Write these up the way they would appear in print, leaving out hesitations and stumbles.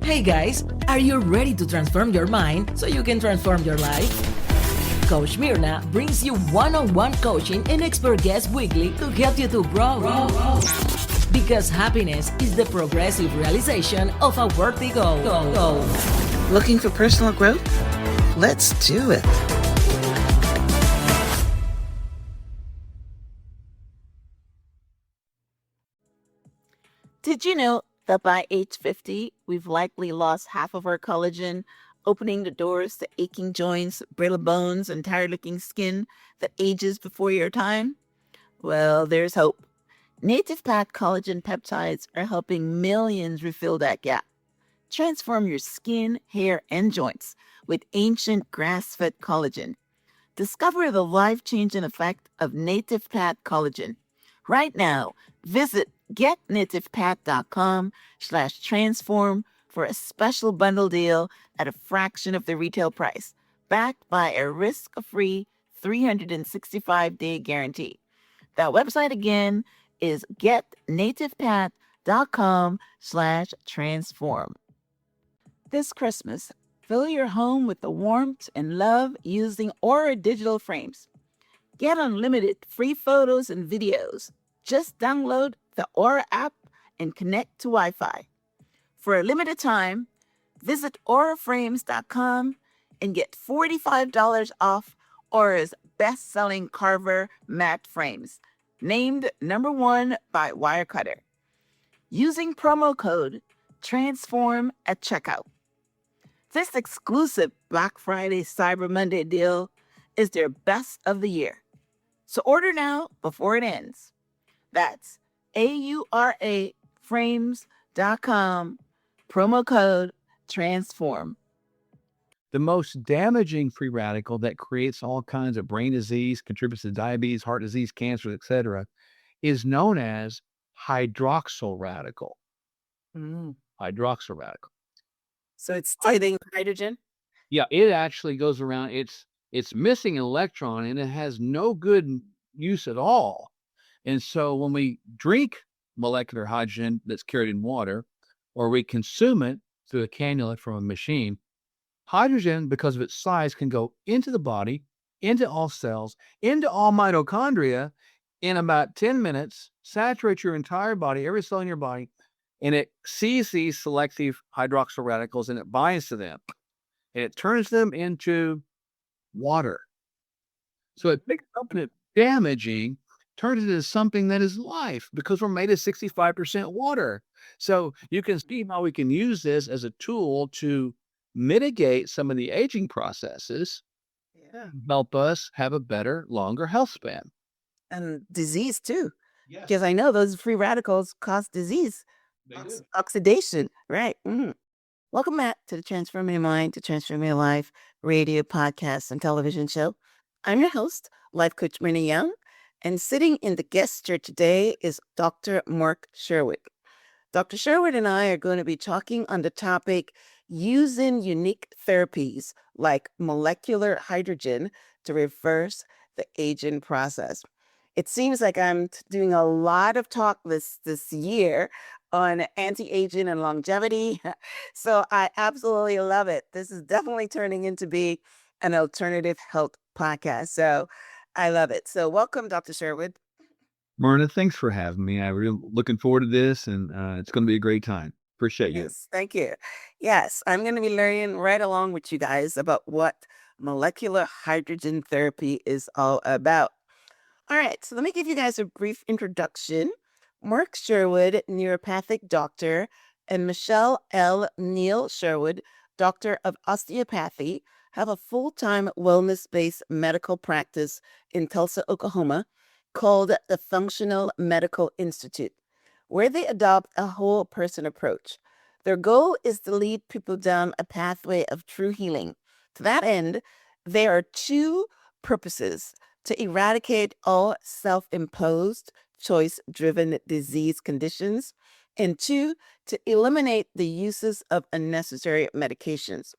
Hey guys, are you ready to transform your mind so you can transform your life? Coach Myrna brings you one-on-one coaching and expert guests weekly to help you to grow. Because happiness is the progressive realization of a worthy goal. Looking for personal growth? Let's do it. Did you know that by age 50, we've likely lost half of our collagen, opening the doors to aching joints, brittle bones, and tired-looking skin that ages before your time? Well, there's hope. Native Path collagen peptides are helping millions refill that gap. Transform your skin, hair, and joints with ancient grass-fed collagen. Discover the life-changing effect of Native Path collagen. Right now, visit getnativepath.com/transform for a special bundle deal at a fraction of the retail price, backed by a risk-free 365-day guarantee. That website again is getnativepath.com/transform. This Christmas, fill your home with the warmth and love using Aura digital frames. Get unlimited free photos and videos. Just download the Aura app and connect to Wi-Fi. For a limited time, visit auraframes.com and get $45 off Aura's best-selling Carver matte frames, named #1 by Wirecutter. Using promo code TRANSFORM at checkout. This exclusive Black Friday Cyber Monday deal is their best of the year. So order now before it ends. That's auraframes.com, promo code TRANSFORM. The most damaging free radical that creates all kinds of brain disease, contributes to diabetes, heart disease, cancer, etc., is known as hydroxyl radical. Hydroxyl radical. So it's stealing hydrogen? Yeah, it actually goes around. It's missing an electron and it has no good use at all. And so when we drink molecular hydrogen that's carried in water, or we consume it through a cannula from a machine, hydrogen, because of its size, can go into the body, into all cells, into all mitochondria in about 10 minutes, saturate your entire body, every cell in your body, and it sees these selective hydroxyl radicals and it binds to them. And it turns them into water. So it picks up and it's damaging, turns it into something that is life, because we're made of 65% water. So you can see how we can use this as a tool to mitigate some of the aging processes, help us have a better, longer health span. And disease too. Yes. Because I know those free radicals cause disease. Oxidation, right? Welcome back to the Transforming Your Mind to Transform Your Life radio, podcast, and television show. I'm your host, Life Coach Myrna Young, and sitting in the guest chair today is Dr. Mark Sherwood. Dr. Sherwood and I are going to be talking on the topic using unique therapies like molecular hydrogen to reverse the aging process. It seems like I'm doing a lot of talk this year on anti-aging and longevity. So I absolutely love it. This is definitely turning into be an alternative health podcast. So I love it. So welcome, Dr. Sherwood. Myrna, thanks for having me. I'm really looking forward to this, and it's going to be a great time. Appreciate you. Yes, thank you. Yes, I'm going to be learning right along with you guys about what molecular hydrogen therapy is all about. All right, so let me give you guys a brief introduction. Mark Sherwood, neuropathic doctor, and Michelle L. Neal Sherwood, doctor of osteopathy, have a full-time wellness-based medical practice in Tulsa, Oklahoma, called the Functional Medical Institute, where they adopt a whole person approach. Their goal is to lead people down a pathway of true healing. To that end, there are two purposes: to eradicate all self-imposed, choice-driven disease conditions, and two, to eliminate the uses of unnecessary medications.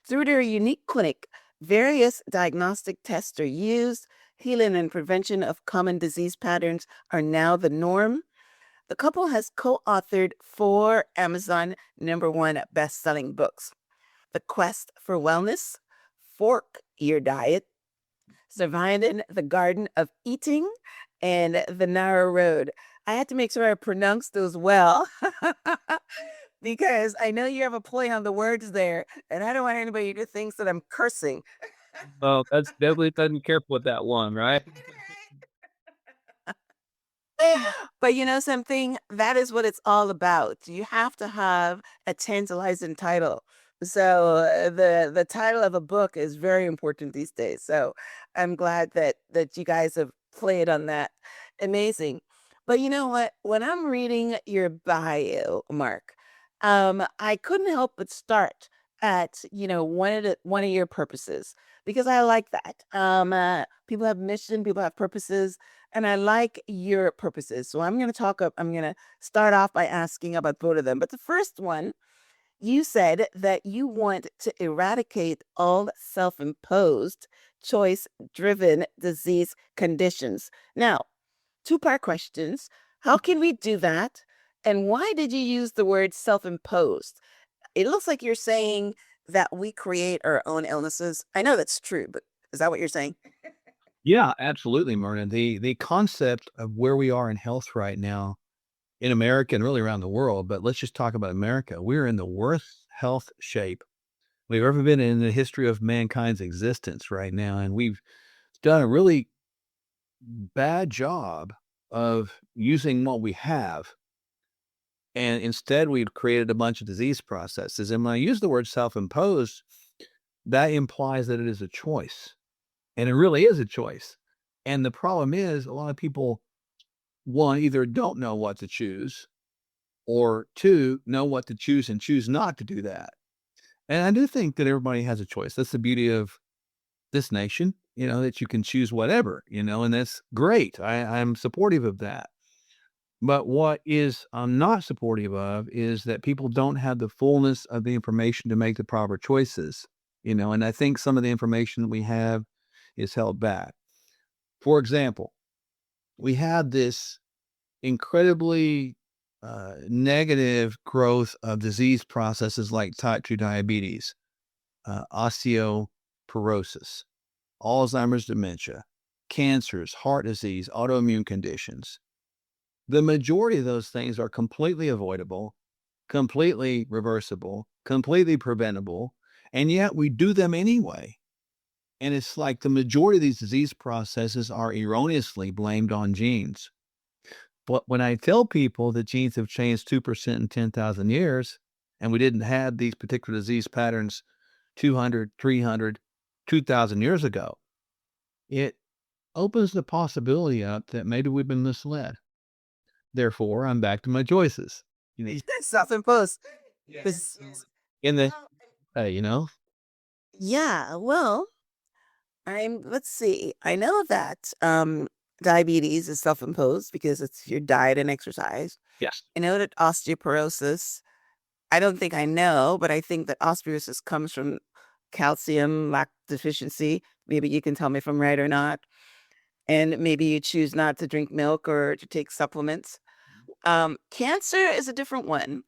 Through their unique clinic, various diagnostic tests are used. Healing and prevention of common disease patterns are now the norm. The couple has co-authored 4 Amazon #1 best-selling books: The Quest for Wellness, Fork Your Diet, Surviving the Garden of Eating, and The Narrow Road. I had to make sure I pronounced those well because I know you have a play on the words there, and I don't want anybody to think that I'm cursing. Well, that's definitely doesn't careful with that one, right? But you know something? That is what it's all about. You have to have a tantalizing title. So the title of a book is very important these days. So I'm glad that you guys have played on that. Amazing. But you know what? When I'm reading your bio, Mark, I couldn't help but start at one of your purposes because I like that. People have mission, people have purposes, and I like your purposes. So I'm going to start off by asking about both of them. But the first one, you said that you want to eradicate all self-imposed, choice-driven disease conditions. Now, two-part questions. How can we do that? And why did you use the word self-imposed? It looks like you're saying that we create our own illnesses. I know that's true, but is that what you're saying? Yeah, absolutely, Myrna. The concept of where we are in health right now in America and really around the world, but let's just talk about America. We're in the worst health shape we've ever been in the history of mankind's existence right now. And we've done a really bad job of using what we have. And instead, we've created a bunch of disease processes. And when I use the word self imposed, that implies that it is a choice. And it really is a choice. And the problem is, a lot of people, one, either don't know what to choose, or two, know what to choose and choose not to do that. And I do think that everybody has a choice. That's the beauty of this nation, that you can choose whatever, and that's great. I'm supportive of that. But what is I'm not supportive of is that people don't have the fullness of the information to make the proper choices, and I think some of the information that we have is held back. For example, we had this incredibly negative growth of disease processes like type 2 diabetes, osteoporosis, Alzheimer's dementia, cancers, heart disease, autoimmune conditions. The majority of those things are completely avoidable, completely reversible, completely preventable, and yet we do them anyway. And it's like the majority of these disease processes are erroneously blamed on genes. But when I tell people that genes have changed 2% in 10,000 years, and we didn't have these particular disease patterns 200, 300, 2,000 years ago, it opens the possibility up that maybe we've been misled. Therefore, I'm back to my choices. Self-imposed. Yes. In the, Well, you know, yeah, well, let's see. I know that diabetes is self-imposed because it's your diet and exercise. yes. I know that osteoporosis, I don't think I know, but I think that osteoporosis comes from calcium lack deficiency. Maybe you can tell me if I'm right or not. And maybe you choose not to drink milk or to take supplements. Cancer is a different one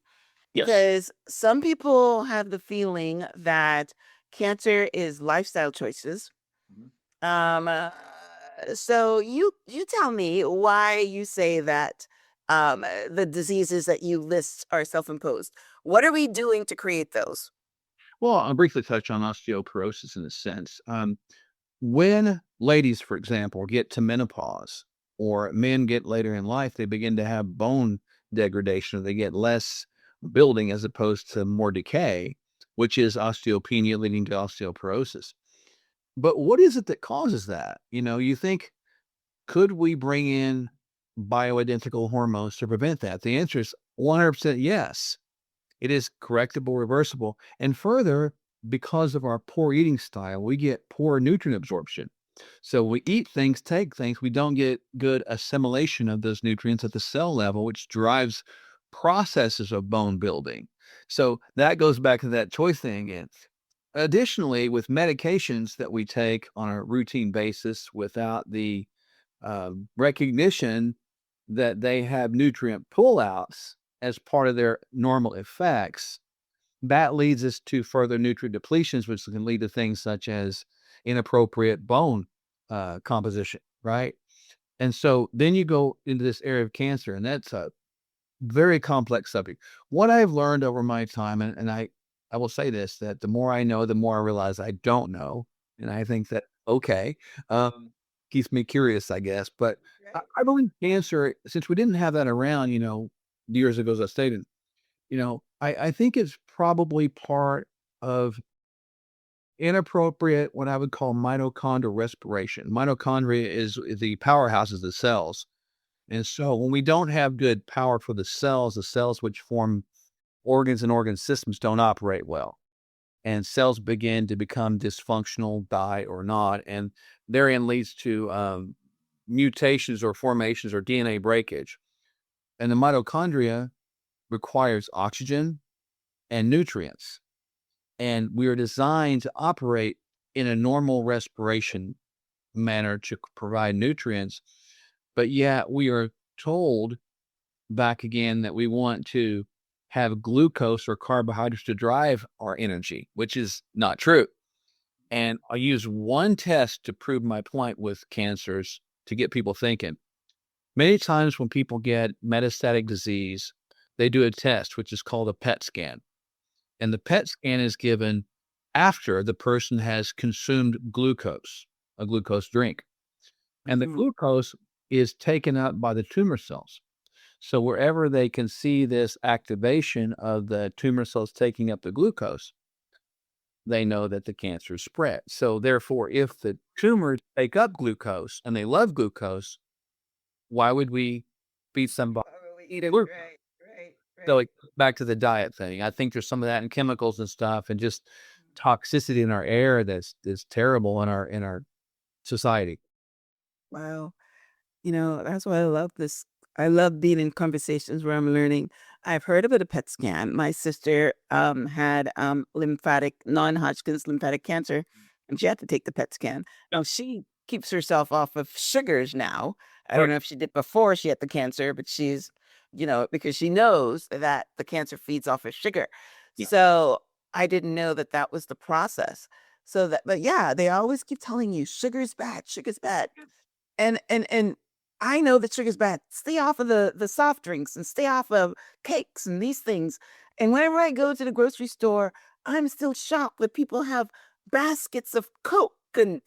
Yes. because some people have the feeling that cancer is lifestyle choices. So you tell me why you say that the diseases that you list are self-imposed. What are we doing to create those? Well, I'll briefly touch on osteoporosis in a sense. When ladies, for example, get to menopause or men get later in life, they begin to have bone degradation. They get less building as opposed to more decay, which is osteopenia leading to osteoporosis. But what is it that causes that? You think, could we bring in bioidentical hormones to prevent that? The answer is 100% yes. It is correctable, reversible. And further, because of our poor eating style, we get poor nutrient absorption. So we eat things, take things, we don't get good assimilation of those nutrients at the cell level, which drives processes of bone building. So that goes back to that choice thing again. Additionally, with medications that we take on a routine basis without the recognition that they have nutrient pullouts as part of their normal effects, that leads us to further nutrient depletions, which can lead to things such as inappropriate bone composition, right? And so then you go into this area of cancer, and that's a very complex subject. What I've learned over my time, and I will say this, that the more I know, the more I realize I don't know. And I think that, okay, keeps me curious, I guess. But I believe cancer, since we didn't have that around, years ago, as I stated, I think it's probably part of inappropriate, what I would call mitochondrial respiration. Mitochondria is the powerhouses of the cells. And so when we don't have good power for the cells which form organs and organ systems don't operate well. And cells begin to become dysfunctional, die or not. And therein leads to mutations or formations or DNA breakage. And the mitochondria requires oxygen and nutrients. And we are designed to operate in a normal respiration manner to provide nutrients. But yet we are told back again that we want to have glucose or carbohydrates to drive our energy, which is not true. And I'll use one test to prove my point with cancers to get people thinking. Many times when people get metastatic disease, they do a test, which is called a PET scan. And the PET scan is given after the person has consumed glucose, a glucose drink. And the glucose is taken up by the tumor cells. So wherever they can see this activation of the tumor cells taking up the glucose, they know that the cancer is spread. So therefore, if the tumors take up glucose and they love glucose, why would we feed somebody glucose? So like, back to the diet thing, I think there's some of that in chemicals and stuff, and just toxicity in our air that's terrible in our society. Wow. That's why I love this. I love being in conversations where I'm learning. I've heard about a PET scan. My sister had non-Hodgkin's lymphatic cancer, and she had to take the PET scan. Now she keeps herself off of sugars now. I don't know if she did before she had the cancer, but she's, because she knows that the cancer feeds off of sugar. So I didn't know that that was the process. But yeah, they always keep telling you sugar's bad, sugar's bad. And I know that sugar's bad. Stay off of the soft drinks and stay off of cakes and these things. And whenever I go to the grocery store, I'm still shocked that people have baskets of Coke and,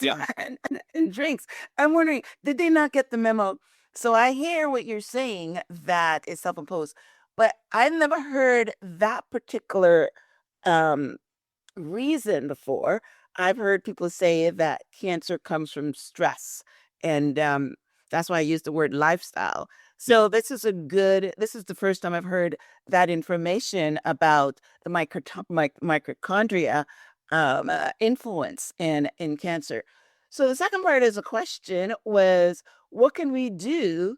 and drinks. I'm wondering, did they not get the memo? So I hear what you're saying, that is self-imposed, but I've never heard that particular um reason before. I've heard people say that cancer comes from stress, and that's why I use the word lifestyle. So this is the first time I've heard that information about the mitochondria influence in cancer. So the second part is a question was, what can we do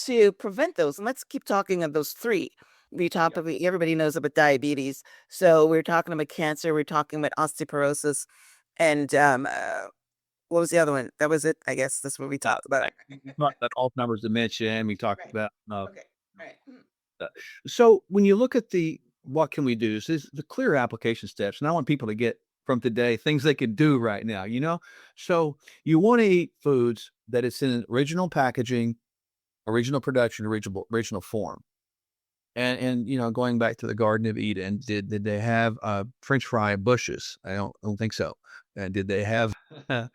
to prevent those? And let's keep talking of those three. Everybody knows about diabetes. So we're talking about cancer, we're talking about osteoporosis, and what was the other one? That was it. I guess that's what we talked about. That Alzheimer's dementia, and we talked Right. about. Okay. Right. So when you look at what can we do? So this is the clear application steps, and I want people to get from today things they can do right now. So you want to eat foods that it's in original packaging, original production, original form. And going back to the Garden of Eden, did they have French fry bushes? I don't think so. And did they have a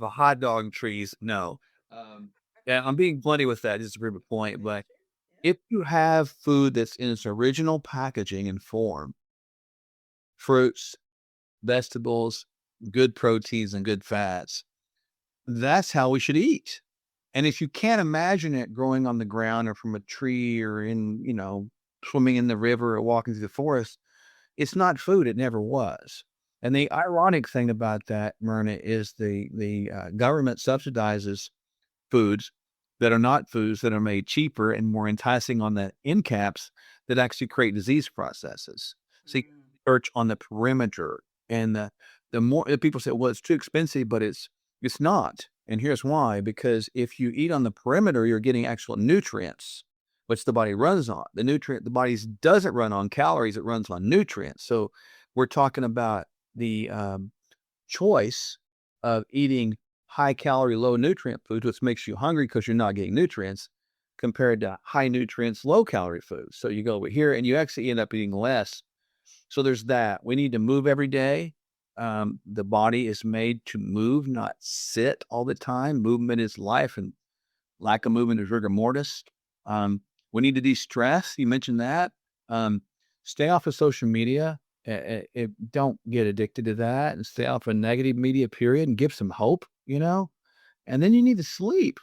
hot dog trees? No. Yeah, I'm being bloody with that just to prove a point. But if you have food that's in its original packaging and form, fruits, vegetables, good proteins, and good fats, that's how we should eat. And if you can't imagine it growing on the ground or from a tree or swimming in the river or walking through the forest, it's not food. It never was. And the ironic thing about that, Myrna, is the government subsidizes foods that are not foods, that are made cheaper and more enticing on the end caps, that actually create disease processes. So you search on the perimeter, and the more people say, well, it's too expensive, but it's not. And here's why, because if you eat on the perimeter, you're getting actual nutrients, which the body runs on. The body doesn't run on calories, it runs on nutrients. So we're talking about the choice of eating high calorie, low nutrient foods, which makes you hungry because you're not getting nutrients, compared to high nutrients, low calorie foods. So you go over here and you actually end up eating less. So there's that. We need to move every day. The body is made to move, not sit all the time. Movement is life, and lack of movement is rigor mortis. We need to de-stress. You mentioned that. Stay off of social media. Don't get addicted to that, and stay off of negative media, period, and give some hope, And then you need to sleep.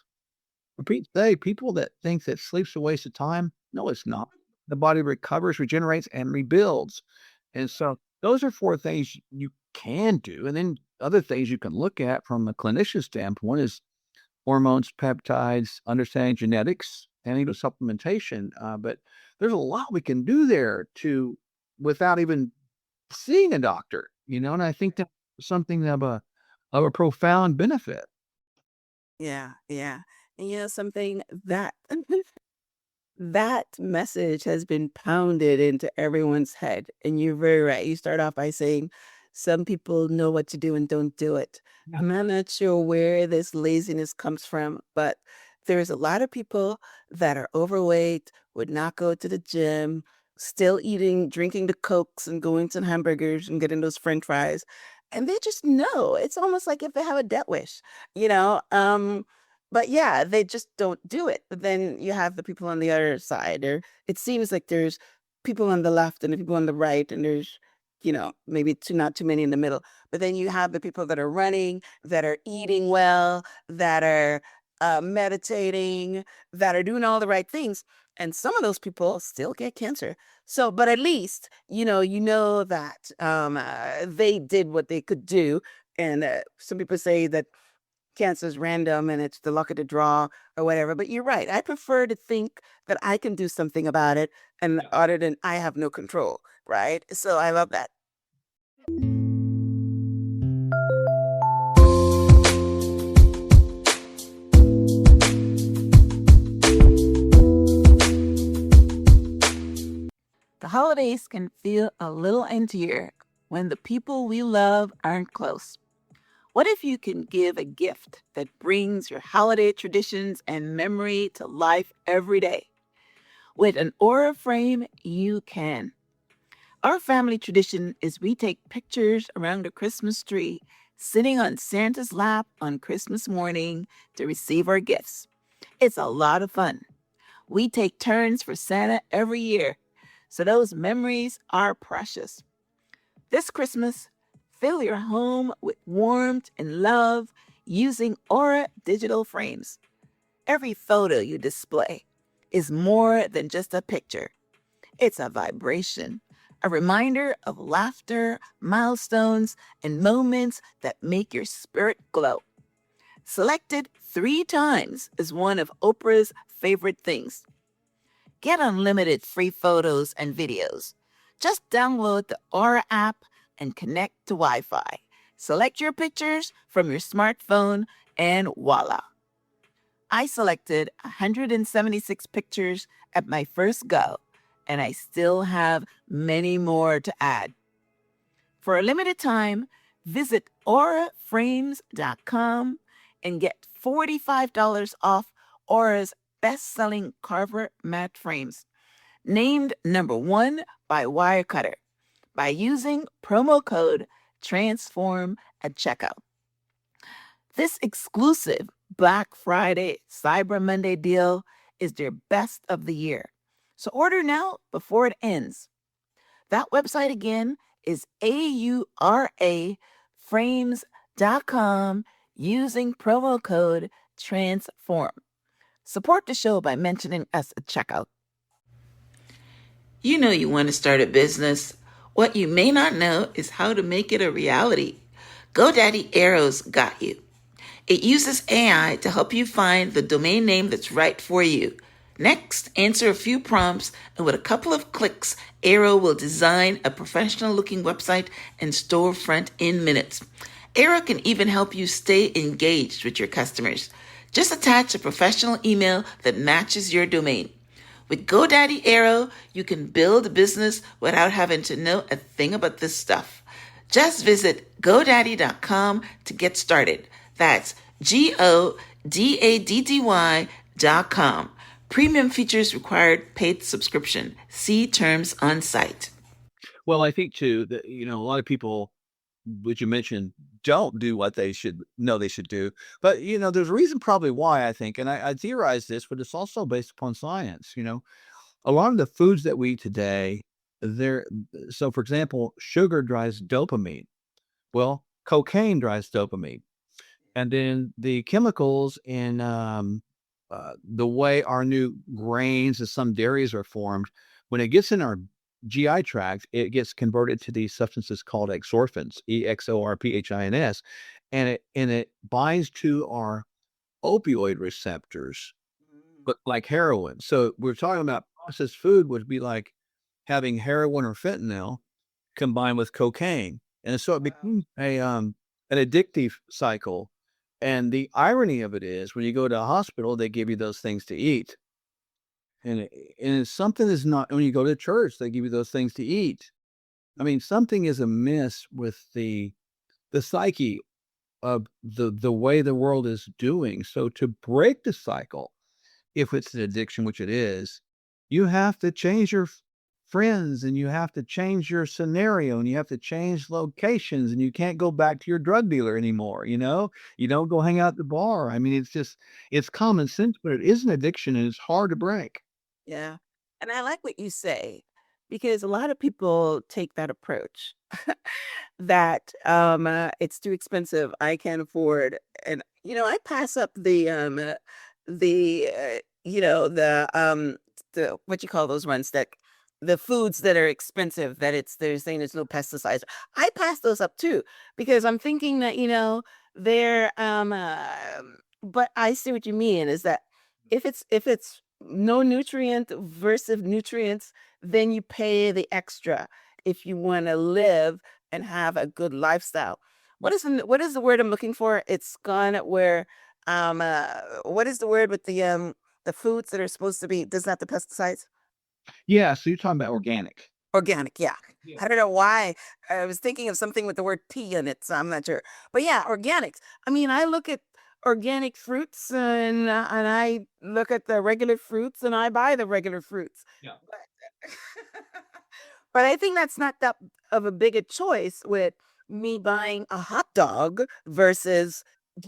People that think that sleep's a waste of time, no, it's not. The body recovers, regenerates, and rebuilds. And so those are 4 things you can do. And then other things you can look at from a clinician standpoint is hormones, peptides, understanding genetics, and even supplementation. But there's a lot we can do there without even seeing a doctor, and I think that's something of a profound benefit. Yeah, yeah. And something that that message has been pounded into everyone's head. And you're very right. You start off by saying some people know what to do and don't do it. I'm not sure where this laziness comes from, but there's a lot of people that are overweight, would not go to the gym, still drinking the Cokes and going to hamburgers and getting those French fries. And they just know. It's almost like if they have a death wish, you know? But yeah, they just don't do it. But then you have the people on the other side, or it seems like there's people on the left and the people on the right, and there's, maybe not too many in the middle. But then you have the people that are running, that are eating well, that are meditating, that are doing all the right things. And some of those people still get cancer. So, but at least, that they did what they could do. And some people say that cancer is random and it's the luck of the draw or whatever. But you're right. I prefer to think that I can do something about it, and other than I have no control, right? So I love that. The holidays can feel a little emptier when the people we love aren't close. What if you can give a gift that brings your holiday traditions and memory to life every day? With an Aura frame, you can. Our family tradition is we take pictures around the Christmas tree, sitting on Santa's lap on Christmas morning to receive our gifts. It's a lot of fun. We take turns for Santa every year, so those memories are precious. This Christmas, fill your home with warmth and love using Aura digital frames. Every photo you display is more than just a picture. It's a vibration, a reminder of laughter, milestones, and moments that make your spirit glow. Selected 3 times as one of Oprah's favorite things. Get unlimited free photos and videos. Just download the Aura app and connect to Wi-Fi. Select your pictures from your smartphone and voila. I selected 176 pictures at my first go, and I still have many more to add. For a limited time, visit auraframes.com and get $45 off Aura's best-selling Carver matte frames, named #1 by Wirecutter, by using promo code TRANSFORM at checkout. This exclusive Black Friday Cyber Monday deal is their best of the year. So order now before it ends. That website again is auraframes.com using promo code TRANSFORM. Support the show by mentioning us at checkout. You know you want to start a business. What you may not know is how to make it a reality. GoDaddy Arrow's got you. It uses AI to help you find the domain name that's right for you. Next, answer a few prompts, and with a couple of clicks, Arrow will design a professional-looking website and storefront in minutes. Arrow can even help you stay engaged with your customers. Just attach a professional email that matches your domain. With GoDaddy Arrow, you can build a business without having to know a thing about this stuff. Just visit GoDaddy.com to get started. That's GoDaddy.com. Premium features required paid subscription. See terms on site. Well, I think too that a lot of people, which you mentioned, don't do what they should know they should do. But there's a reason probably why I think, and I theorize this, but it's also based upon science. A lot of the foods that we eat today, they're so for example, sugar drives dopamine. Well, cocaine drives dopamine. And then the chemicals in the way our new grains and some dairies are formed, when it gets in our GI tract, it gets converted to these substances called exorphins, exorphins, and it binds to our opioid receptors, but like heroin. So we're talking about processed food would be like having heroin or fentanyl combined with cocaine. And so it becomes an addictive cycle. And the irony of it is when you go to a hospital, they give you those things to eat. And something is not when you go to church, they give you those things to eat. I mean, something is amiss with the psyche of the way the world is doing. So to break the cycle, if it's an addiction, which it is, you have to change your friends and you have to change your scenario and you have to change locations and you can't go back to your drug dealer anymore. You don't go hang out at the bar. I mean, it's common sense, but it is an addiction and it's hard to break. Yeah. And I like what you say because a lot of people take that approach that it's too expensive. I can't afford. And I pass up the what you call those ones that the foods that are expensive that they're saying there's no pesticides. I pass those up too because I'm thinking that they're but I see what you mean is that if it's no nutrient versus nutrients, then you pay the extra if you want to live and have a good lifestyle. What is the word I'm looking for? It's gone where what is the word with the foods that are supposed to be doesn't have the pesticides? Yeah. So you're talking about organic. Organic, yeah. Yeah. I don't know why. I was thinking of something with the word T in it, so I'm not sure. But yeah, organics. I mean, I look at organic fruits and I look at the regular fruits and I buy the regular fruits. Yeah. But but I think that's not that of a big a choice with me buying a hot dog versus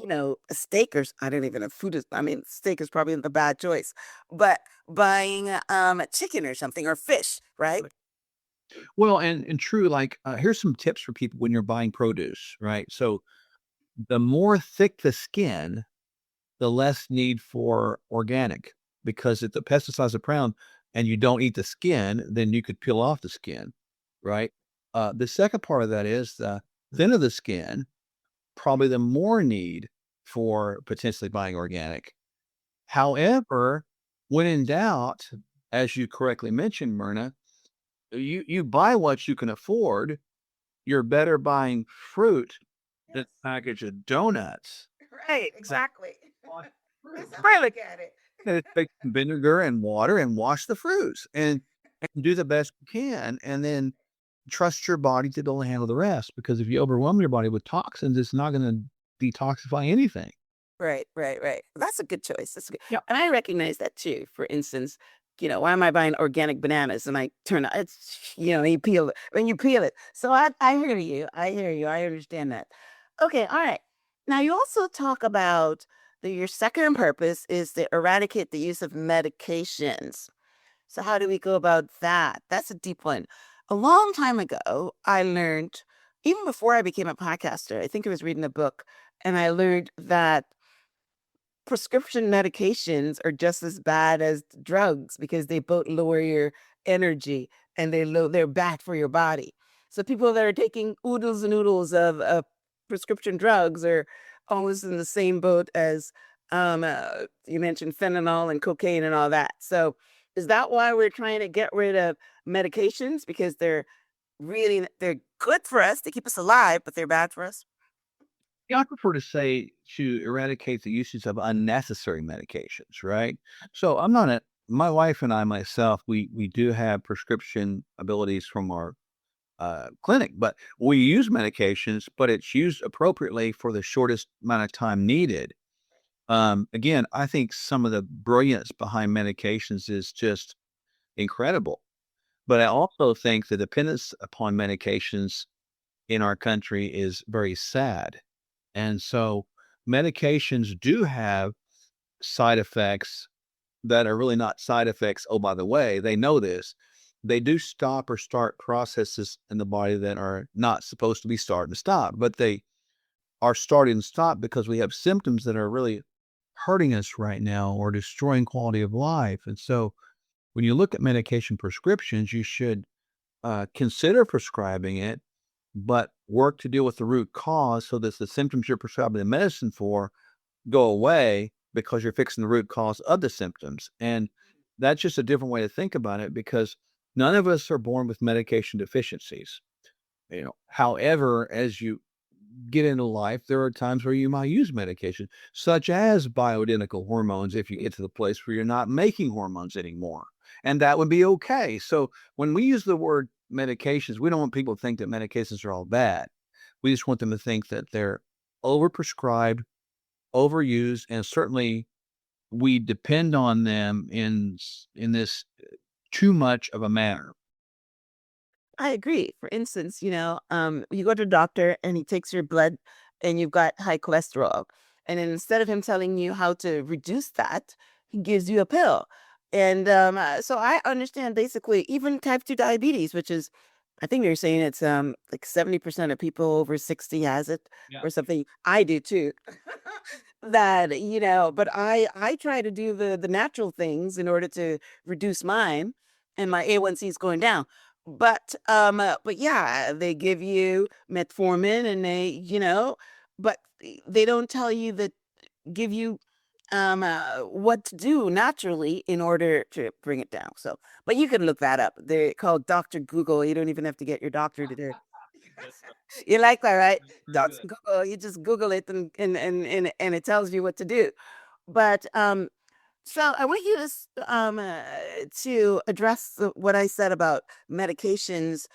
a steak I don't even know food is I mean steak is probably the bad choice, but buying a chicken or something or fish, right? Well, and true, like, here's some tips for people when you're buying produce, right? So the more thick the skin, the less need for organic because if the pesticides are around and you don't eat the skin, then you could peel off the skin, right? The second part of that is the thinner the skin, probably the more need for potentially buying organic. However, when in doubt, as you correctly mentioned, Myrna, you buy what you can afford. You're better buying fruit than Yes. a package of donuts. Right, exactly. Wash That's fruit. how I look at it. And take some vinegar and water and wash the fruits and do the best you can, and then trust your body to be able to handle the rest, because if you overwhelm your body with toxins, it's not gonna detoxify anything. Right, right, right. That's a good choice. That's good. Yep. And I recognize that too. For instance, why am I buying organic bananas? And I turn out it's you peel it when you peel it. So I hear you. I hear you. I understand that. Okay, all right. Now you also talk about your second purpose is to eradicate the use of medications. So how do we go about that? That's a deep one. A long time ago, I learned, even before I became a podcaster, I think I was reading a book, and I learned that prescription medications are just as bad as drugs because they both lower your energy and they're bad for your body. So people that are taking oodles and oodles of prescription drugs are almost in the same boat as you mentioned fentanyl and cocaine and all that. So is that why we're trying to get rid of medications because they're good for us, they keep us alive, but they're bad for us? Yeah, I prefer to say to eradicate the usage of unnecessary medications, right? So I'm not a my wife and I myself, we do have prescription abilities from our clinic, but we use medications, but it's used appropriately for the shortest amount of time needed. Again, I think some of the brilliance behind medications is just incredible. But I also think the dependence upon medications in our country is very sad. And so medications do have side effects that are really not side effects. Oh, by the way, they know this. They do stop or start processes in the body that are not supposed to be start and stop, but they are starting and stop because we have symptoms that are really hurting us right now or destroying quality of life. And so when you look at medication prescriptions, you should consider prescribing it, but work to deal with the root cause so that the symptoms you're prescribing the medicine for go away because you're fixing the root cause of the symptoms. And that's just a different way to think about it because none of us are born with medication deficiencies. However, as you get into life, there are times where you might use medication, such as bioidentical hormones, if you get to the place where you're not making hormones anymore. And that would be okay. So when we use the word medications, we don't want people to think that medications are all bad. We just want them to think that they're overprescribed, overused, and certainly we depend on them in this too much of a manner. I agree. For instance, you go to a doctor and he takes your blood and you've got high cholesterol. And then instead of him telling you how to reduce that, he gives you a pill. And so I understand basically even type 2 diabetes, which is, I think they're saying it's like 70% of people over 60 has it Yeah. or something. I do too. That, but I try to do the natural things in order to reduce mine and my A1C is going down. But yeah, they give you metformin and but they don't tell you that give you what to do naturally in order to bring it down. So, but you can look that up. They're called Dr. Google. You don't even have to get your doctor to do it. You like that, right? Very Dr. good. Google, you just Google it and it tells you what to do. But so I want you to address what I said about medications,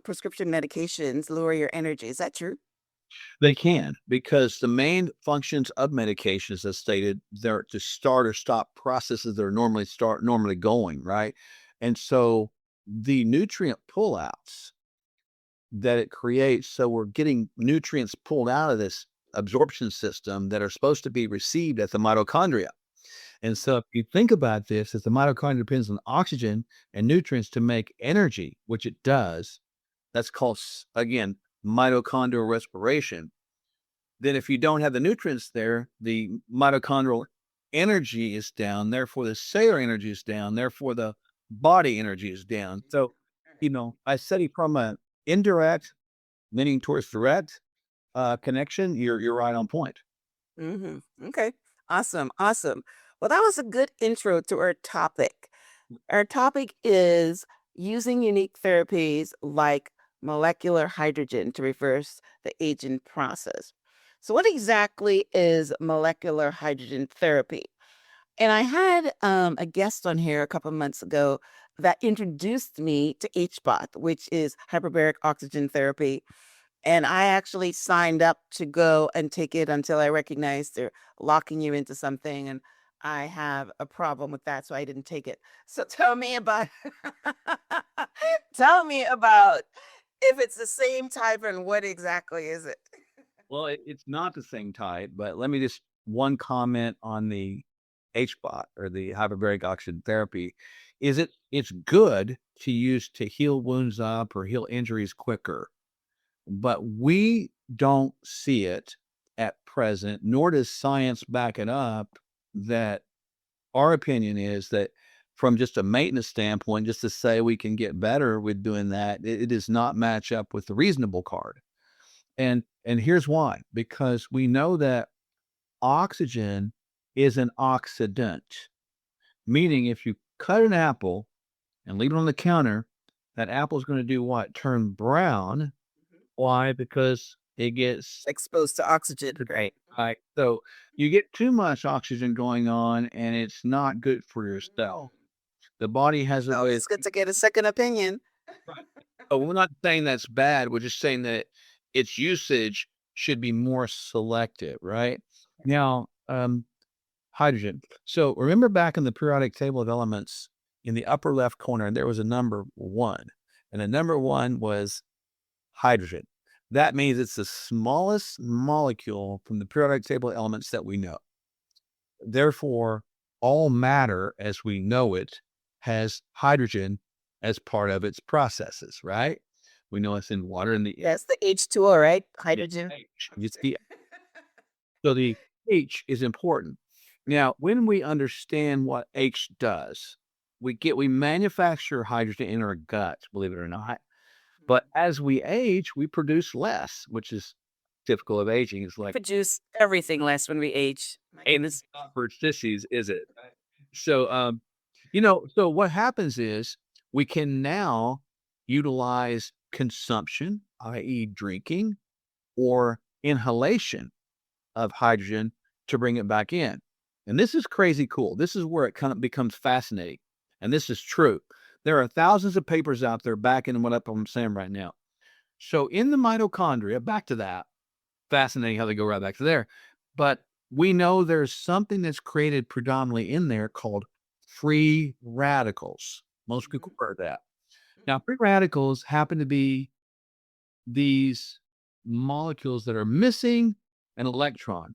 prescription medications lower your energy. Is that true? They can, because the main functions of medications, as stated, they're to start or stop processes that are normally going, right? And so the nutrient pullouts that it creates, so we're getting nutrients pulled out of this absorption system that are supposed to be received at the mitochondria. And so if you think about this, if the mitochondria depends on oxygen and nutrients to make energy, which it does, that's called, again, mitochondrial respiration. Then if you don't have the nutrients there, the mitochondrial energy is down, therefore the cellular energy is down, therefore the body energy is down. So, I study from an indirect, leaning towards direct connection. You're right on point. Okay. Awesome. Awesome. Well, that was a good intro to our topic. Our topic is using unique therapies like molecular hydrogen to reverse the aging process. So, what exactly is molecular hydrogen therapy? And I had a guest on here a couple months ago that introduced me to HBOT, which is hyperbaric oxygen therapy. And I actually signed up to go and take it until I recognized they're locking you into something. And I have a problem with that, so I didn't take it. So tell me about tell me about if it's the same type and what exactly is it? Well, it's not the same type, but let me just one comment on the HBOT or the hyperbaric oxygen therapy is it's good to use to heal wounds up or heal injuries quicker, but we don't see it at present, nor does science back it up that our opinion is that from just a maintenance standpoint, just to say we can get better with doing that, it does not match up with the reasonable card. And here's why, because we know that oxygen is an oxidant, meaning if you cut an apple and leave it on the counter, that apple is going to do what? Turn brown. Why? Because it gets Exposed to oxygen, right? right. So you get too much oxygen going on, and it's not good for your cell. The body has a So way. it's good to get a second opinion. Oh, we're not saying that's bad. We're just saying that its usage should be more selective, right? Now, hydrogen. So remember back in the periodic table of elements, in the upper left corner, there was a number 1, and the number 1 was hydrogen. That means it's the smallest molecule from the periodic table of elements that we know. Therefore, all matter as we know it has hydrogen as part of its processes, right? We know it's in water and the That's the H2O, right? Hydrogen. H. It's the so the H is important. Now, when we understand what H does, we manufacture hydrogen in our gut, believe it or not. But as we age, we produce less, which is typical of aging. It's like Produce everything less when we age. My goodness. for sissies, is it? So, so what happens is we can now utilize consumption, i.e., drinking or inhalation of hydrogen to bring it back in. And this is crazy cool. This is where it kind of becomes fascinating. And this is true. There are thousands of papers out there backing what up I'm saying right now. So in the mitochondria, back to that, fascinating how they go right back to there. But we know there's something that's created predominantly in there called free radicals. Most people heard that. Now, free radicals happen to be these molecules that are missing an electron.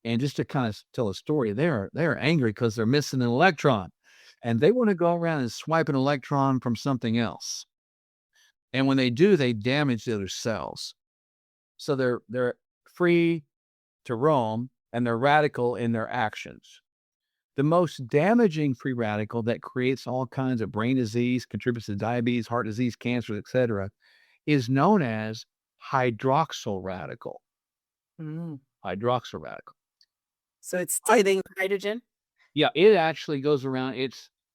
And just to kind of tell a story, they're angry because they're missing an electron. And they want to go around and swipe an electron from something else. And when they do, they damage the other cells. So they're free to roam, and they're radical in their actions. The most damaging free radical that creates all kinds of brain disease, contributes to diabetes, heart disease, cancer, etc., is known as hydroxyl radical. Hydroxyl radical. So it's stealing hydrogen? Yeah, it actually goes around.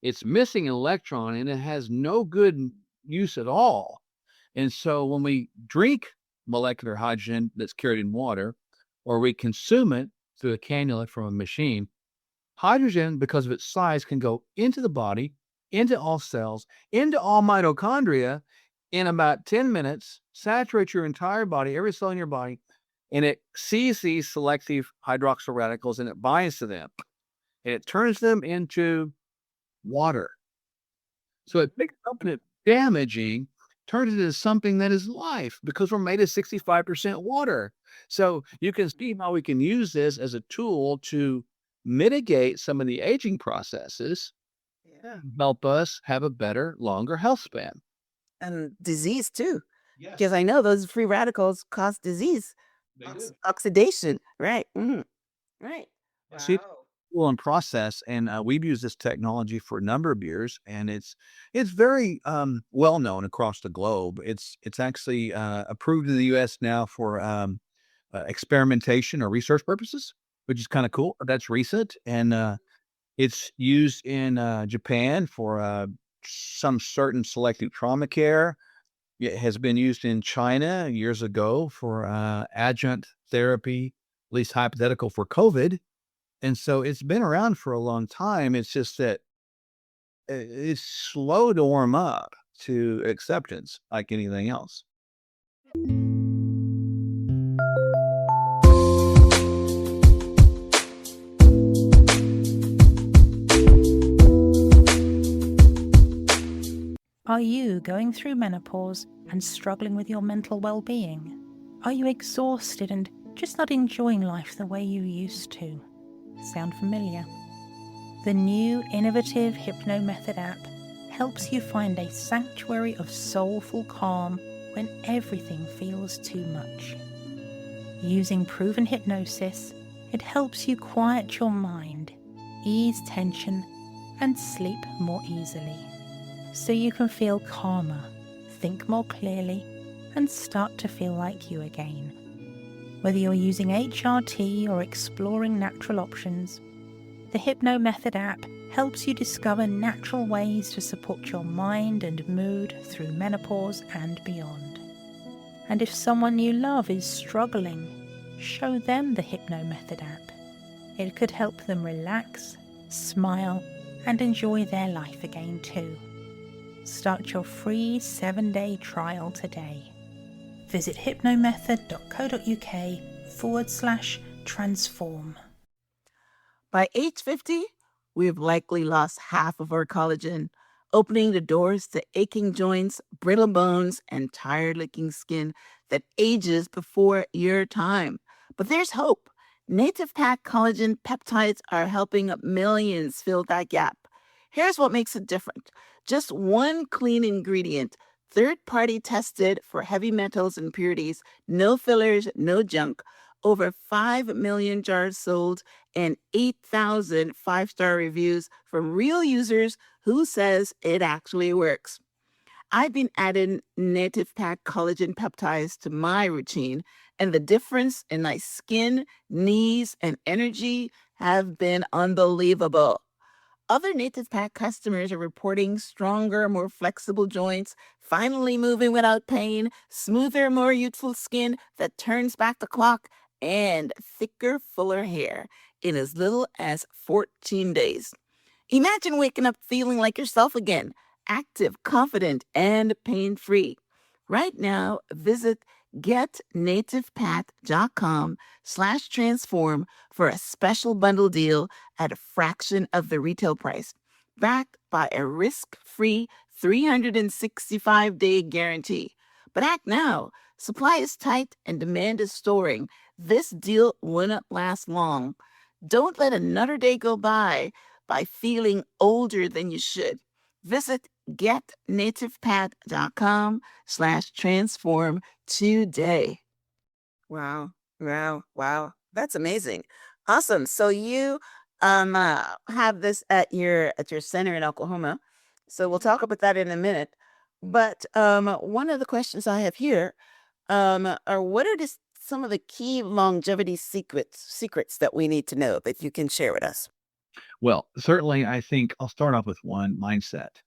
It's missing an electron, and it has no good use at all. And so when we drink molecular hydrogen that's carried in water, or we consume it through a cannula from a machine, hydrogen, because of its size, can go into the body, into all cells, into all mitochondria in about 10 minutes, saturate your entire body, every cell in your body, and it sees these selective hydroxyl radicals and it binds to them. And it turns them into water. So it picks up and it's damaging, turns it into something that is life, because we're made of 65% water. So you can see how we can use this as a tool to mitigate some of the aging processes, help us have a better, longer health span. And disease too. Because I know those free radicals cause disease. Oxidation. Right. Right. See, tool and process, and we've used this technology for a number of years, and it's very well known across the globe. It's actually approved in the U.S. now for experimentation or research purposes, which is kind of cool. That's recent, and it's used in Japan for some certain selective trauma care. It has been used in China years ago for adjunct therapy, at least hypothetical, for COVID. And so it's been around for a long time. It's just that it's slow to warm up to acceptance like anything else. Are you going through menopause and struggling with your mental well-being? Are you exhausted and just not enjoying life the way you used to? Sound familiar? The new innovative Hypno Method app helps you find a sanctuary of soulful calm when everything feels too much. Using proven hypnosis, it helps you quiet your mind, ease tension, and sleep more easily, so you can feel calmer, think more clearly, and start to feel like you again. Whether you're using HRT or exploring natural options, the Hypno Method app helps you discover natural ways to support your mind and mood through menopause and beyond. And if someone you love is struggling, show them the Hypno Method app. It could help them relax, smile, and enjoy their life again too. Start your free 7-day trial today. Visit hypnomethod.co.uk/transform. By age 50, we've likely lost half of our collagen, opening the doors to aching joints, brittle bones, and tired-looking skin that ages before your time. But there's hope. Native Pack collagen peptides are helping millions fill that gap. Here's what makes it different. Just one clean ingredient, third-party tested for heavy metals and impurities, no fillers, no junk, over 5 million jars sold, and 8,000 five-star reviews from real users who says it actually works. I've been adding Native Pack collagen peptides to my routine, and the difference in my skin, knees, and energy have been unbelievable. Other Native Pack customers are reporting stronger, more flexible joints, finally moving without pain, smoother, more youthful skin that turns back the clock, and thicker, fuller hair in as little as 14 days. Imagine waking up feeling like yourself again, active, confident, and pain-free. Right now, visit getnativepath.com/transform for a special bundle deal at a fraction of the retail price, backed by a risk-free 365-day guarantee. But act now. Supply is tight and demand is soaring. This deal wouldn't last long. Don't let another day go by feeling older than you should. Visit getnativepath.com/transform today. Wow. Wow. That's amazing. Awesome. So you have this at your center in Oklahoma. So we'll talk about that in a minute. But one of the questions I have here are what are some of the key longevity secrets that we need to know that you can share with us? Well, certainly, I think I'll start off with one mindset.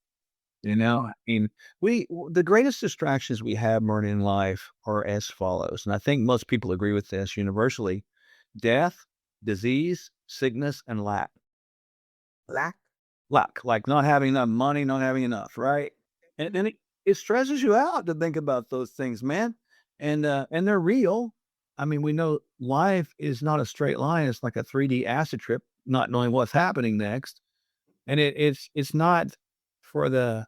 I mean, the greatest distractions we have, Myrna, in life are as follows. And I think most people agree with this universally: death, disease, sickness, and lack. Lack. Lack, like not having enough money, not having enough, right? And it stresses you out to think about those things, man. And they're real. I mean, we know life is not a straight line. It's like a 3D acid trip, not knowing what's happening next. And it's not for the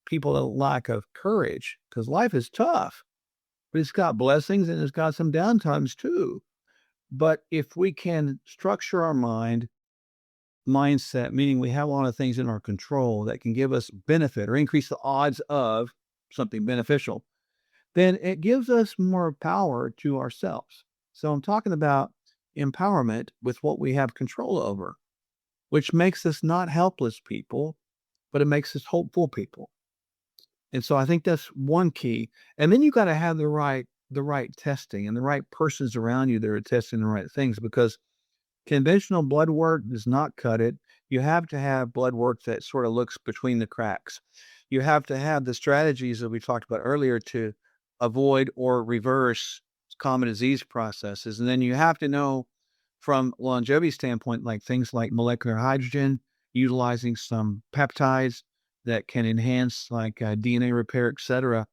people that lack of courage, because life is tough, but it's got blessings and it's got some downtimes too. But if we can structure our mindset, meaning we have a lot of things in our control that can give us benefit or increase the odds of something beneficial, then it gives us more power to ourselves. So I'm talking about empowerment with what we have control over, which makes us not helpless people, but it makes us hopeful people. And so I think that's one key. And then you got to have the right testing and the right persons around you that are testing the right things, because conventional blood work does not cut it. You have to have blood work that sort of looks between the cracks. You have to have the strategies that we talked about earlier to avoid or reverse common disease processes. And then you have to know from longevity standpoint, like things like molecular hydrogen, utilizing some peptides that can enhance like DNA repair, et cetera.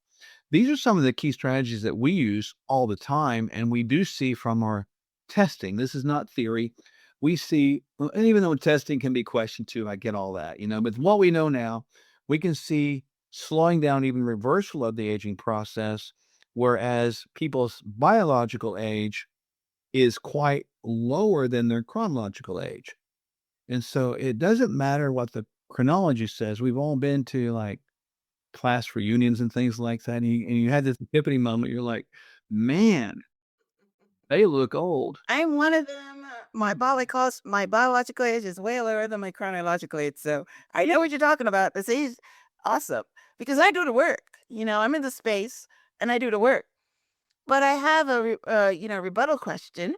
These are some of the key strategies that we use all the time, and we do see from our testing. This is not theory. We see, well, and even though testing can be questioned too, I get all that, but what we know now, we can see slowing down, even reversal of the aging process, whereas people's biological age is quite lower than their chronological age. And so it doesn't matter what the chronology says. We've all been to like class reunions and things like that. And you had this epiphany moment. You're like, man, they look old. I'm one of them. My biological age is way lower than my chronological age. So I know what you're talking about. This is awesome because I do the work. I'm in the space and I do the work. But I have a rebuttal question.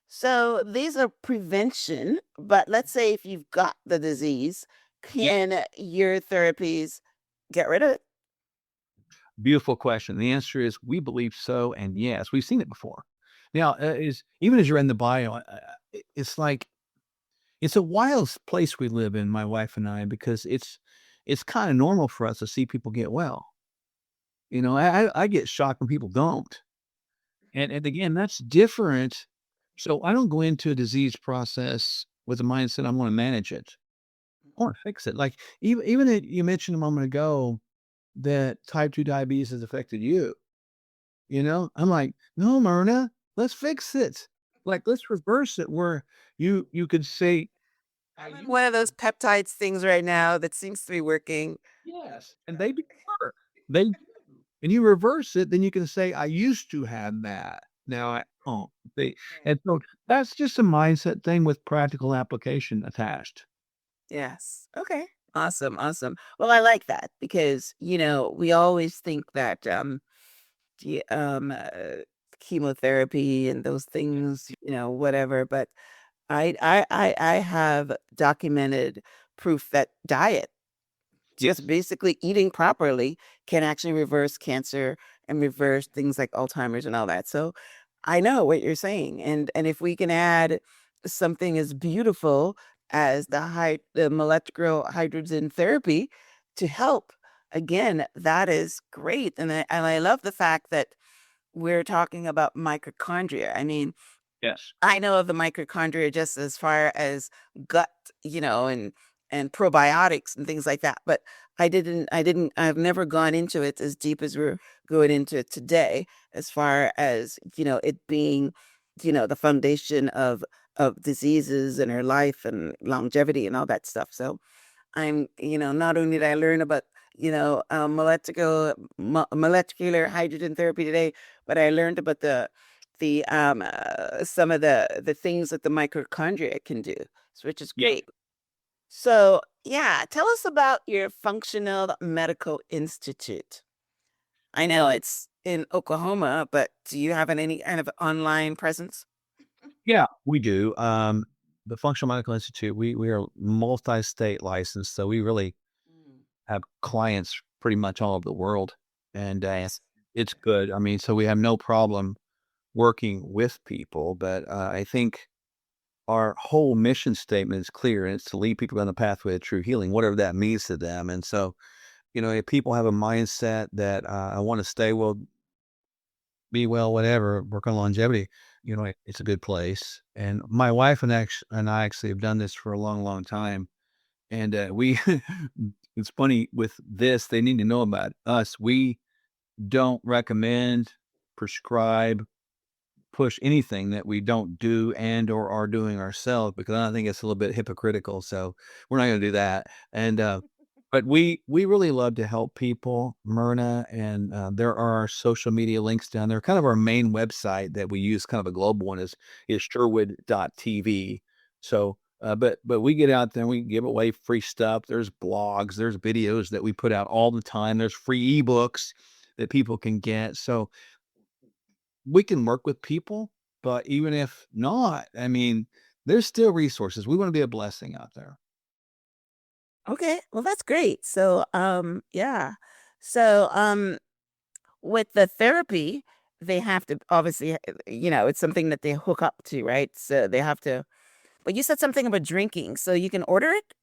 So these are prevention, but let's say if you've got the disease, can your therapies get rid of it? Beautiful question. The answer is we believe so, and yes, we've seen it before. Now, is even as you're in the bio, it's like it's a wild place we live in, my wife and I, because it's kind of normal for us to see people get well. I get shocked when people don't, and again, that's different. So I don't go into a disease process with the mindset I'm going to manage it. I want to fix it. Like even that you mentioned a moment ago that type 2 diabetes has affected you. I'm like, "No, Myrna, let's fix it. Like, let's reverse it where you could say, I'm on one of those peptides things right now that seems to be working. yes, and they be better. They and you reverse it, then you can say, "I used to have that. Now I don't." And so that's just a mindset thing with practical application attached. Yes. Okay. Awesome. Awesome. Well, I like that because, we always think that the chemotherapy and those things, whatever, but I have documented proof that diet, just Yes. basically eating properly, can actually reverse cancer and reverse things like Alzheimer's and all that. So I know what you're saying. And if we can add something as beautiful as the molecular hydrogen therapy to help, again, that is great. And I love the fact that we're talking about mitochondria. I mean, Yes. I know of the mitochondria just as far as gut, and probiotics and things like that, but I've never gone into it as deep as we're going into it today, as far as, it being, the foundation of diseases in our life and longevity and all that stuff. So not only did I learn about, molecular hydrogen therapy today, but I learned about some of the things that the mitochondria can do, which is Yeah. great. So, yeah, tell us about your functional medical institute. I know it's in Oklahoma, but do you have any kind of online presence? Yeah, we do. The Functional Medical Institute, we are multi-state licensed, so we really Mm. have clients pretty much all over the world, and, Nice. it's good. I mean, so we have no problem working with people, but, I think our whole mission statement is clear, and it's to lead people down the pathway of true healing, whatever that means to them, and so, if people have a mindset that, "I wanna stay well, be well, whatever, work on longevity," it's a good place, and my wife and I actually have done this for a long, long time, and, we it's funny with this, they need to know about us. We don't recommend, prescribe, push anything that we don't do and or are doing ourselves because I think it's a little bit hypocritical. So we're not going to do that. And but we really love to help people, Myrna, and there are our social media links down there. Kind of our main website that we use, kind of a global one, is Sherwood.tv. So but we get out there and we give away free stuff. There's blogs, there's videos that we put out all the time. There's free ebooks that people can get. So we can work with people, but even if not, I mean, there's still resources. We wanna be a blessing out there. Okay, well, that's great. So, yeah. So, with the therapy, they have to obviously, it's something that they hook up to, right? So they have to, but you said something about drinking, so you can order it?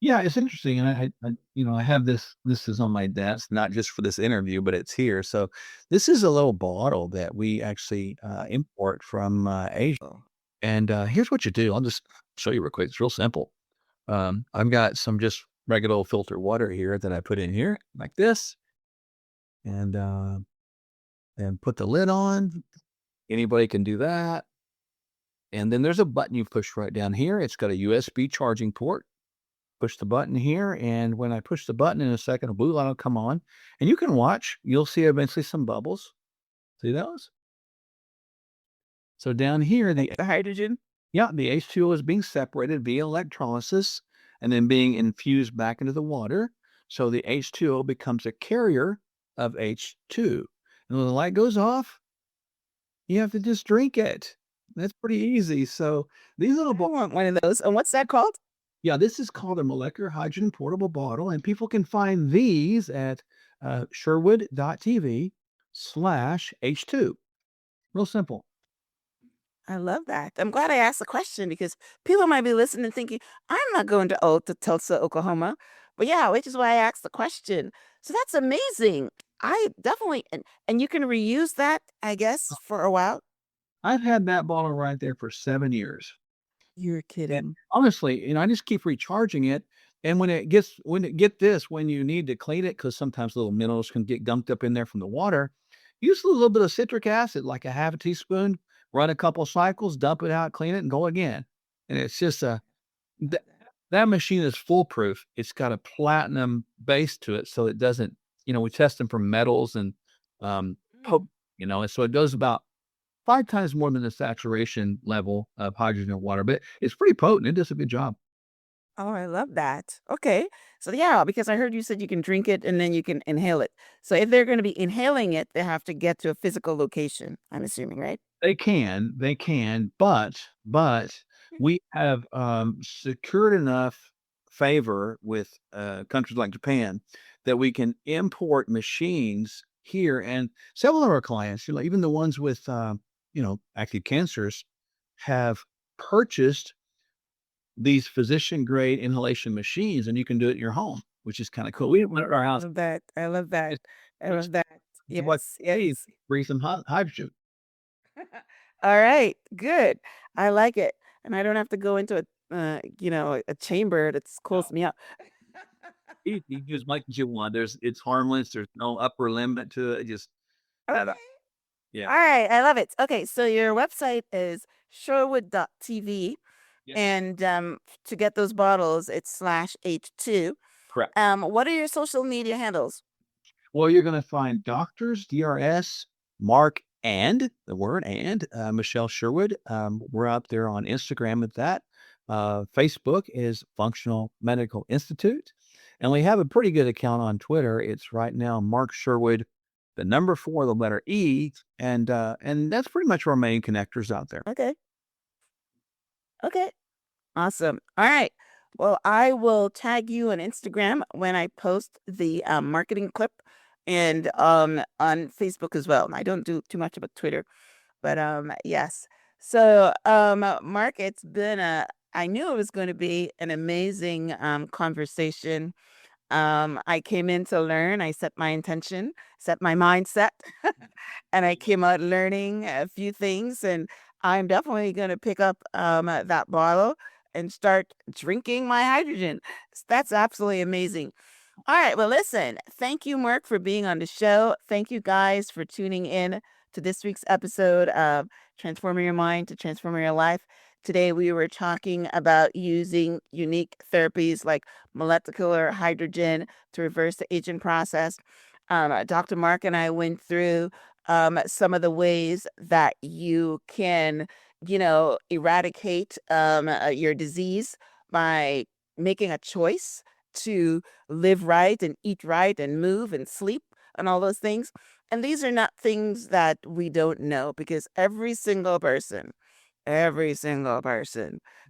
Yeah, it's interesting, and I have this is on my desk, not just for this interview, but it's here. So, this is a little bottle that we actually, import from, Asia, Oh. and, here's what you do. I'll just show you real quick. It's real simple. I've got some just regular old filtered water here that I put in here like this, and, put the lid on. Anybody can do that. And then there's a button you push right down here. It's got a USB charging port. Push the button here, and when I push the button in a second, a blue light will come on, and you can watch. You'll see eventually some bubbles. See those? So down here, Like the hydrogen? the H2O is being separated via electrolysis and then being infused back into the water. So the H2O becomes a carrier of H2. And when the light goes off, you have to just drink it. That's pretty easy. So these little I want one of those. And what's that called? Yeah, this is called a molecular hydrogen portable bottle, and people can find these at sherwood.tv/H2. Real simple. I love that. I'm glad I asked the question because people might be listening and thinking, I'm not going to Tulsa, Oklahoma. But yeah, which is why I asked the question. So that's amazing. I definitely, and you can reuse that, I guess, for a while. I've had that bottle right there for 7 years. You're And kidding. honestly, I just keep recharging it, and when you need to clean it, because sometimes little minerals can get gunked up in there from the water, use a little bit of citric acid, like a half a teaspoon, run a couple cycles, dump it out, clean it, and go again. And it's just a Love that that machine is foolproof. It's got a platinum base to it, so it doesn't we test them for metals and, that. po and so it does about 5 times more than the saturation level of hydrogen in water, but it's pretty potent. It does a good job. Oh, I love that. Okay. So yeah, because I heard you said you can drink it and then you can inhale it. So if they're going to be inhaling it, they have to get to a physical location, I'm assuming, right? They can, but we have, secured enough favor with, countries like Japan that we can import machines here, and several of our clients, even the ones with, active cancers, have purchased these physician grade inhalation machines, and you can do it in your home, which is kinda cool. We have one at our house. Love that. I love that. It's I it's love that. it's what Yes. hey, Yes. breathe some hydrogen. All right. Good. I like it. And I don't have to go into a chamber that's close No. me up. You can use much as you want. It's harmless. There's no upper limit to it. Just Okay. yeah. All right. I love it. Okay. So your website is sherwood.tv. Yes. And to get those bottles, it's slash H2. Correct. What are your social media handles? Well, you're gonna find doctors, DRS, Mark, and the word and Michelle Sherwood. We're out there on Instagram with that. Facebook is Functional Medical Institute, and we have a pretty good account on Twitter. It's right now Mark Sherwood, the number 4, the letter E, and that's pretty much our main connectors out there. Okay. Okay. Awesome. All right. Well, I will tag you on Instagram when I post the marketing clip and on Facebook as well. I don't do too much about Twitter, but yes. So Mark, it's been a I knew it was going to be an amazing conversation. I came in to learn. I set my intention, set my mindset, and I came out learning a few things. And I'm definitely going to pick up that bottle and start drinking my hydrogen. That's absolutely amazing. All right. Well, listen, thank you, Mark, for being on the show. Thank you guys for tuning in to this week's episode of Transforming Your Mind to Transforming Your Life. Today, we were talking about using unique therapies like molecular hydrogen to reverse the aging process. Dr. Mark and I went through some of the ways that you can, eradicate your disease by making a choice to live right and eat right and move and sleep and all those things. And these are not things that we don't know because every single person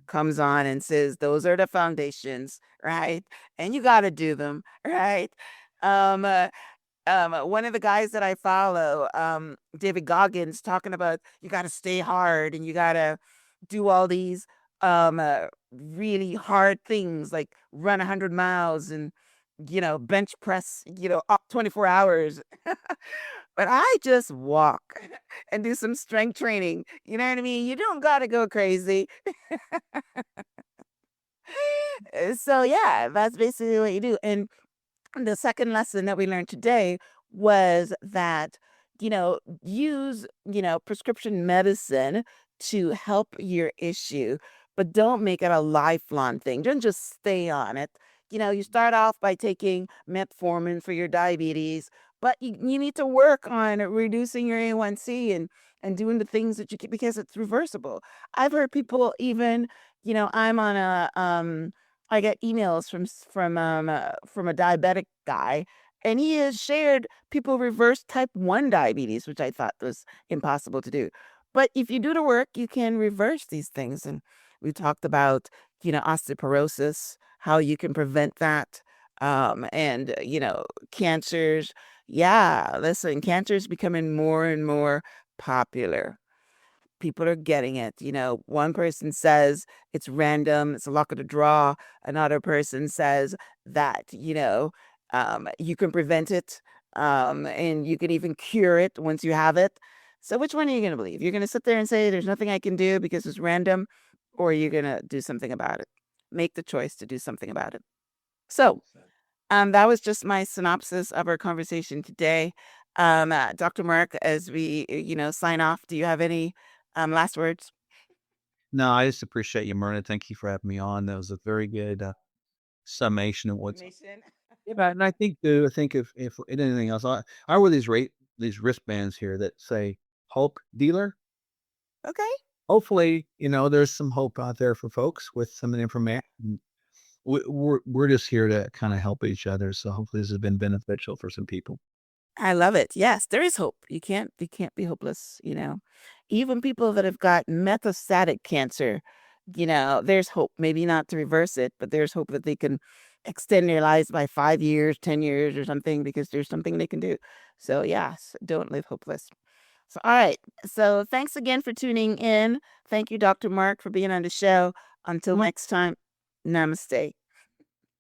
comes on and says those are the foundations, right? And you got to do them, right? Um, uh, One of the guys that I follow, David Goggins, talking about you got to stay hard and you got to do all these really hard things like run 100 miles and bench press up 24 hours. But I just walk and do some strength training. You know what I mean? You don't got to go crazy. So yeah, that's basically what you do. And the second lesson that we learned today was that, use, prescription medicine to help your issue, but don't make it a lifelong thing. Don't just stay on it. You start off by taking metformin for your diabetes, but you need to work on reducing your A1C and doing the things that you can because it's reversible. I've heard people even, I'm on I get emails from a diabetic guy, and he has shared people reverse type 1 diabetes, which I thought was impossible to do. But if you do the work, you can reverse these things. And we talked about, osteoporosis, how you can prevent that. And cancers. Yeah, listen, cancer is becoming more and more popular. People are getting it. One person says it's random, it's a luck of the draw. Another person says that, you can prevent it, and you can even cure it once you have it. So which one are you going to believe? You're going to sit there and say there's nothing I can do because it's random, or are you going to do something about it? Make the choice to do something about it. So, that was just my synopsis of our conversation today. Dr. Mark, as we, sign off, do you have any last words? No, I just appreciate you, Myrna. Thank you for having me on. That was a very good summation of what's. Information. Yeah, and I think too, I think if anything else, I wear these wristbands here that say "Hope Dealer." Okay. Hopefully, there's some hope out there for folks with some of the information. We're just here to kind of help each other. So hopefully, this has been beneficial for some people. I love it. Yes, there is hope. You can't be hopeless, Even people that have got metastatic cancer, there's hope. Maybe not to reverse it, but there's hope that they can extend their lives by 5 years, 10 years or something because there's something they can do. So yes, don't live hopeless. So all right. So thanks again for tuning in. Thank you, Dr. Mark, for being on the show. Until next time, namaste.